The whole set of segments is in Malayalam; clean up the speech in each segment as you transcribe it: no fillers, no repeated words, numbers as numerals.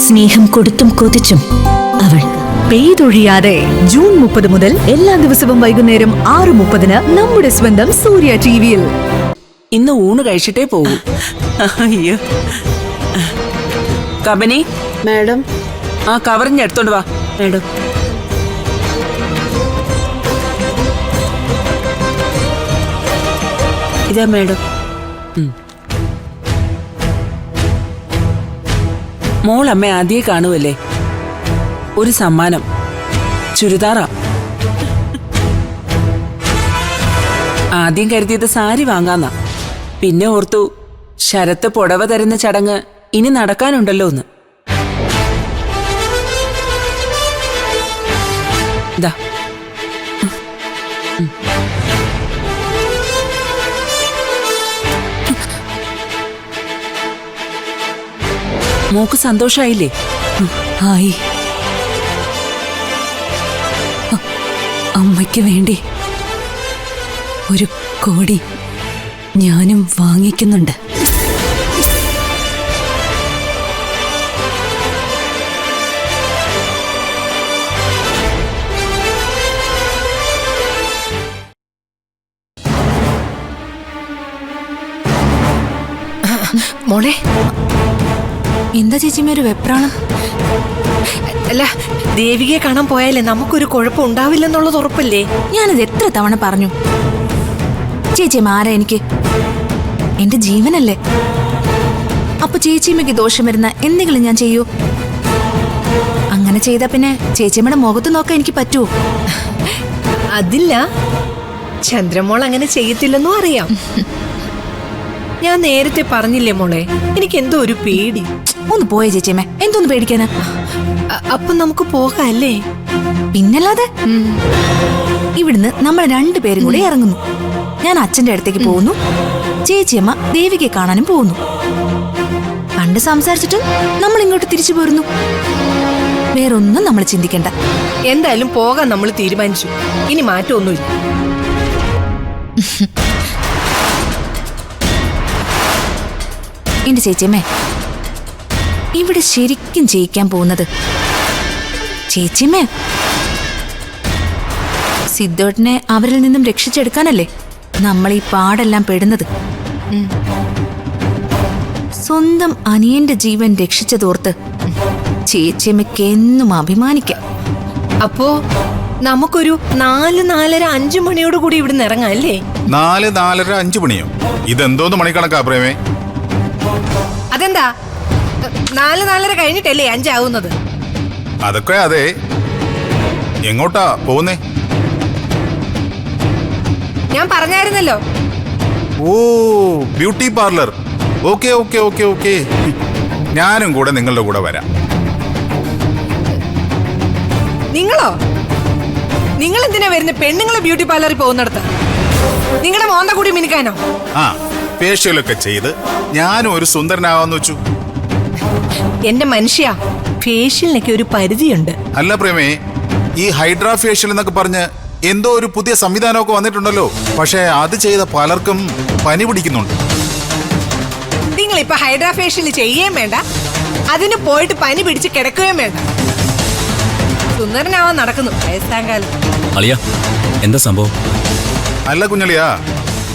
സ്നേഹം കൊടുത്തും കൊതിച്ചും അവൾ പെയ്തൊഴിയാതെ ജൂൺ 30 മുതൽ എല്ലാ ദിവസവും വൈകുന്നേരം 6:30 നമ്മുടെ സ്വന്തം സൂര്യ ടിവിയിൽ. ഇന്ന് ഊണ് കഴിച്ചിട്ടേ പോകൂ. അയ്യോ കബനി മാഡം, ആ കവറിഞ്ഞ് എടുത്തോണ്ട് വാ. മാഡം. ഇതാ മാഡം. മോൾ അമ്മ ആദ്യേ കാണുമല്ലേ? ഒരു സമ്മാനം ചുരിദാറാ. ആദ്യം കരുതിയത് സാരി വാങ്ങാന്നാ. പിന്നെ ഓർത്തു ശരത്ത് പുടവ തരുന്ന ചടങ്ങ് ഇനി നടക്കാനുണ്ടല്ലോ എന്ന്. ദാ മോക്ക് സന്തോഷായില്ലേ? ആയി. അമ്മയ്ക്ക് വേണ്ടി ഒരു കോടി ഞാനും വാങ്ങിക്കുന്നുണ്ട്. മോളെ, എന്താ ചേച്ചിമ്മ വെപ്രാണം? അല്ല, ദേവികയെ കാണാൻ പോയാലേ നമുക്കൊരു കുഴപ്പം ഉണ്ടാവില്ലെന്നുള്ളത് ഉറപ്പല്ലേ? ഞാനത് എത്ര തവണ പറഞ്ഞു. ചേച്ചിയമ്മ ആരാ എനിക്ക്? എന്റെ ജീവനല്ലേ. അപ്പൊ ചേച്ചിയമ്മയ്ക്ക് ദോഷം വരുന്ന എന്തെങ്കിലും ഞാൻ ചെയ്യൂ? അങ്ങനെ ചെയ്താ പിന്നെ ചേച്ചിയമ്മയുടെ മുഖത്ത് നോക്കാൻ എനിക്ക് പറ്റുമോ? അതില്ല, ചന്ദ്രമോൾ അങ്ങനെ ചെയ്യത്തില്ലെന്നും അറിയാം. ഞാൻ നേരത്തെ പറഞ്ഞില്ലേ മോളെ, എനിക്ക് എന്തോ ഒരു പേടി. ഒന്ന് പോയേ ചേച്ചിയമ്മ, എന്തോന്ന് പേടിക്കാനാ? അപ്പൊ നമുക്ക് പോകാല്ലേ? പിന്നല്ലാതെ. ഇവിടുന്ന് നമ്മൾ രണ്ടുപേരും കൂടി ഇറങ്ങുന്നു. ഞാൻ അച്ഛന്റെ അടുത്തേക്ക് പോകുന്നു, ചേച്ചിയമ്മ ദേവികയെ കാണാനും പോകുന്നു. കണ്ട് സംസാരിച്ചിട്ട് നമ്മൾ ഇങ്ങോട്ട് തിരിച്ചു പോരുന്നു. വേറൊന്നും നമ്മൾ ചിന്തിക്കണ്ട. എന്തായാലും പോകാൻ നമ്മൾ തീരുമാനിച്ചു. ഇനി മാറ്റമൊന്നുമില്ല. എന്റെ ചേച്ചിയമ്മേ, ഇവിടെ ശരിക്കും ജയിക്കാൻ പോകുന്നത് ചേച്ചിയമ്മേ. സിദ്ധോട്ടിനെ അവരിൽ നിന്നും രക്ഷിച്ചെടുക്കാനല്ലേ നമ്മൾ ഈ പാടെല്ലാം പെടുന്നത്. സ്വന്തം അനിയന്റെ ജീവൻ രക്ഷിച്ചതോർത്ത് ചേച്ചിയമ്മയ്ക്ക് എന്നും അഭിമാനിക്കാം. അപ്പോ നമുക്കൊരു 4, 4:30, 5 മണിയോട് കൂടി ഇവിടുന്ന് ഇറങ്ങാം അല്ലേ? 4, 4:30, 5 മണിയോ? ഇതെന്തോന്ന് മണിക്കണക്കാ പ്രേമേ? അതെന്താ 4, 4:30 കഴിഞ്ഞിട്ടല്ലേ 5 ആവുന്നത്? അതൊക്കെ അതെ. എങ്ങോട്ടാ പോകുന്നേ? ഞാൻ പറഞ്ഞായിരുന്നല്ലോ. ഓ, beauty parlour. Okay okay okay okay, ഞാനും കൂടെ നിങ്ങളുടെ കൂടെ വരാം. നിങ്ങളോ? നിങ്ങൾ എന്തിനാ വരുന്ന? പെണ്ണുങ്ങളെ ബ്യൂട്ടി പാർലറിൽ പോകുന്നിടത്ത് നിങ്ങളുടെ മോന്ത കൂടി മിനുക്കാനോ? ആ, ഫേഷ്യലൊക്കെ ചെയ്ത് ഞാനും ഒരു സുന്ദരനാവാന്ന് വെച്ചു. എന്റെ മനുഷ്യ, ഫേഷ്യലിനൊക്കെ ഒരു പരിധിയുണ്ട്. അല്ല പ്രേമേ, ഈ ഹൈഡ്രാ ഫേഷ്യൽ എന്നൊക്കെ പറഞ്ഞ് എന്തോ ഒരു പുതിയ സംവിധാനമൊക്കെ വന്നിട്ടുണ്ടല്ലോ. പക്ഷെ അത് ചെയ്ത പലർക്കും പനി പിടിക്കുന്നുണ്ട്. നിങ്ങൾ ഇപ്പൊ ഹൈഡ്രാ ഫേഷ്യൽ ചെയ്യുകയും വേണ്ട, അതിന് പോയിട്ട് പനി പിടിച്ച് കിടക്കുകയും വേണ്ട. സുന്ദരനാവാൻ നടക്കുന്നു വയസ്സാങ്കാലം. അളിയ, എന്താ സംഭവം? അല്ല കുഞ്ഞളിയാ,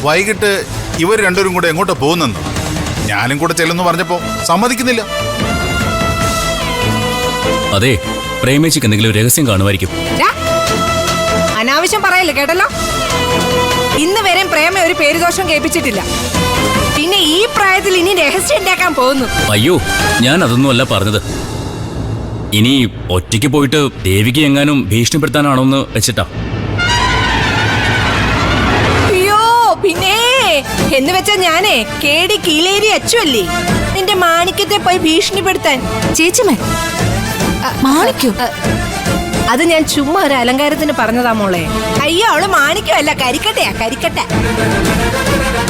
വൈകിട്ട് ഇവർ രണ്ടുപേരും കൂടെ എങ്ങോട്ടാ പോകുന്നെന്ന് ഞാനും കൂടെ ചെല്ലുന്നു പറഞ്ഞപ്പോ സമ്മതിക്കുന്നില്ല. അതെ, പ്രേമേച്ചിക്ക് എന്തെങ്കിലും രഹസ്യം കാണുമായിരിക്കും. അനാവശ്യം പറയല്ലേ, കേട്ടല്ലോ? ഇന്ന് വരെ പ്രേമ ഒരു പേരുദോഷം കേൾപ്പിച്ചിട്ടില്ല. പിന്നെ ഈ പ്രായത്തിൽ ഇനി രഹസ്യം ഉണ്ടാക്കാൻ പോകുന്നു. അയ്യോ, ഞാൻ അതൊന്നും അല്ല പറഞ്ഞത്. ഇനി ഒറ്റയ്ക്ക് പോയിട്ട് ദേവിക്ക് എങ്ങാനും ഭീഷണിപ്പെടുത്താനാണോന്ന് വെച്ചിട്ടാ. അയ്യോ, പിന്നെ എന്ന് വെച്ചാ ഞാനേ കേടി കീലേരി അച്ചുവല്ലേ നിന്റെ മാണിക്യത്തെ പോയി ഭീഷണിപ്പെടുത്താൻ. ചേച്ചിയമ്മേ, മാണിക്കോ? അത് ഞാൻ ചുമ്മാ ഒരു അലങ്കാരത്തിന് പറഞ്ഞതാ മോളെ. അയ്യോ, അവള് മാണിക്യമല്ല, കരിക്കട്ടയാ, കരിക്കട്ട.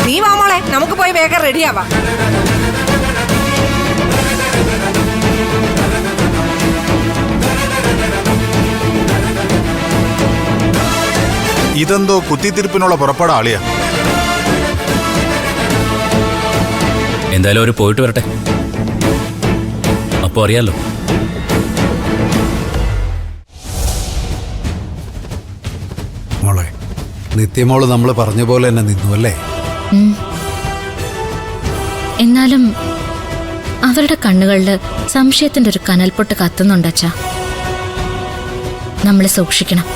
നീ വാ മോളെ, നമുക്ക് പോയി വേഗം റെഡിയാവാം. ഇതെന്തോ കുത്തിത്തിരിപ്പിനുള്ള പുറപ്പാടാ ആളിയാ. എന്തായാലും അവർ പോയിട്ട് വരട്ടെ, അപ്പോ അറിയാലോ. നിത്യമോള് നമ്മൾ പറഞ്ഞ പോലെ തന്നെ നിന്നു അല്ലേ? എന്നാലും അവരുടെ കണ്ണുകളിൽ സംശയത്തിന്റെ ഒരു കനൽപ്പൊട്ട് കത്തുന്നുണ്ടച്ചാ. നമ്മൾ സൂക്ഷിക്കണം,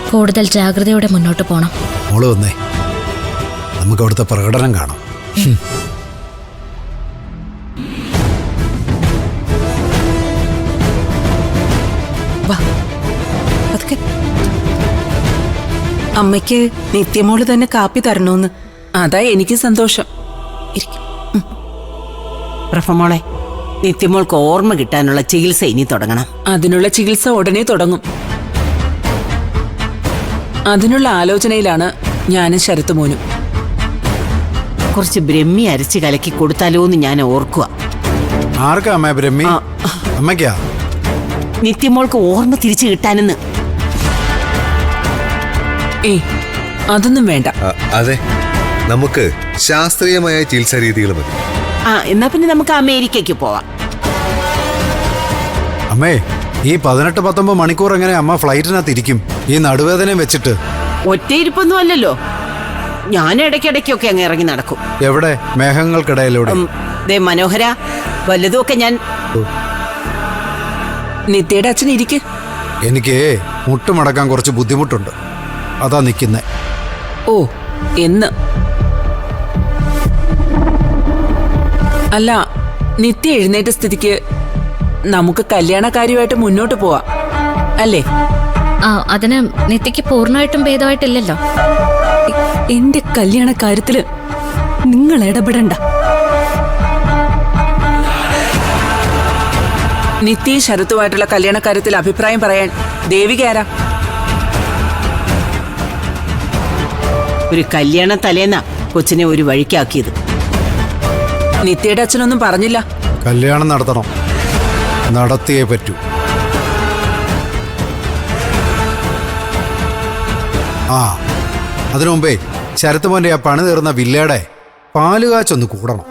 കൂടുതൽ ജാഗ്രതയോടെ മുന്നോട്ട് പോണം. മോള് വന്നേ, നമുക്ക് അവിടുത്തെ പ്രകടനം കാണാം. വാ അതൊക്കെ അമ്മയ്ക്ക് നിത്യമോള് തന്നെ കാപ്പി തരണോന്ന്. അതാ എനിക്ക് സന്തോഷം. പ്രഭമോളെ, നിത്യമോൾക്ക് ഓർമ്മ കിട്ടാനുള്ള ചികിത്സ ഇനി തുടങ്ങണം. അതിനുള്ള ചികിത്സ ഉടനെ തുടങ്ങും. അതിനുള്ള ആലോചനയിലാണ് ഞാനും ശരത്ത് മോനും. കുറച്ച് ബ്രഹ്മി അരച്ച് കലക്കി കൊടുത്താലോ എന്ന് ഞാൻ ഓർക്കുക. ആർക്കാ അമ്മ ബ്രഹ്മി? അമ്മയ്ക്കാ? നിത്യമോൾക്ക് ഓർമ്മ തിരിച്ചു കിട്ടാനെന്ന്. ഏയ്, അതൊന്നും വേണ്ട. അതെ, നമുക്ക് ശാസ്ത്രീയമായ ചികിത്സാ രീതികൾ മതി. എന്നാ പിന്നെ നമുക്ക് അമേരിക്കയ്ക്ക് പോവാം. അമ്മേ, ഈ 18-19 മണിക്കൂർ എങ്ങനെ അമ്മ ഫ്ലൈറ്റിനകത്ത് ഇരിക്കും ഈ നടുവേദനയും വെച്ചിട്ട്? ഒറ്റയിരിപ്പൊന്നും അല്ലല്ലോ, ഞാൻ ഇടയ്ക്കിടയ്ക്കൊക്കെ അങ്ങ് ഇറങ്ങി നടക്കും. എവിടെ? മേഘങ്ങൾക്കിടയിലൂടെ. ദേ മനോഹര, വല്ലതുമൊക്കെ ഞാൻ. നിത്യയുടെ അച്ഛൻ ഇരിക്ക്. എനിക്ക് മുട്ടുമടക്കാൻ കുറച്ച് ബുദ്ധിമുട്ടുണ്ട്, അതാ നിൽക്കുന്നേ. ഓ, എന്ന് അല്ല, നിത്യ എഴുന്നേറ്റ സ്ഥിതിക്ക് നമുക്ക് കല്യാണക്കാരിയുമായിട്ട് മുന്നോട്ട് പോവാം അല്ലേ? അതിന് നിത്യക്ക് പൂർണ്ണമായിട്ടും ഭേദമായിട്ടില്ലല്ലോ. എന്റെ കല്യാണ കാര്യത്തില് നിങ്ങൾ ഇടപെടണ്ട. നിത്യ ശരത്തുമായിട്ടുള്ള കല്യാണക്കാര്യത്തിൽ അഭിപ്രായം പറയാൻ ദേവിക ആരാ? ഒരു കല്യാണ തലേന്നാ കൊച്ചിനെ ഒരു വഴിക്കാക്കിയത്. നിത്യയുടെ അച്ഛനൊന്നും പറഞ്ഞില്ല. കല്യാണം നടത്തണം, നടത്തിയേ പറ്റൂ. അതിനു മുമ്പേ ശരത്ത് മോന്റെ ആ പണി തീർന്ന വില്ലയുടെ പാലുകാച്ചൊന്ന് കൂടണം.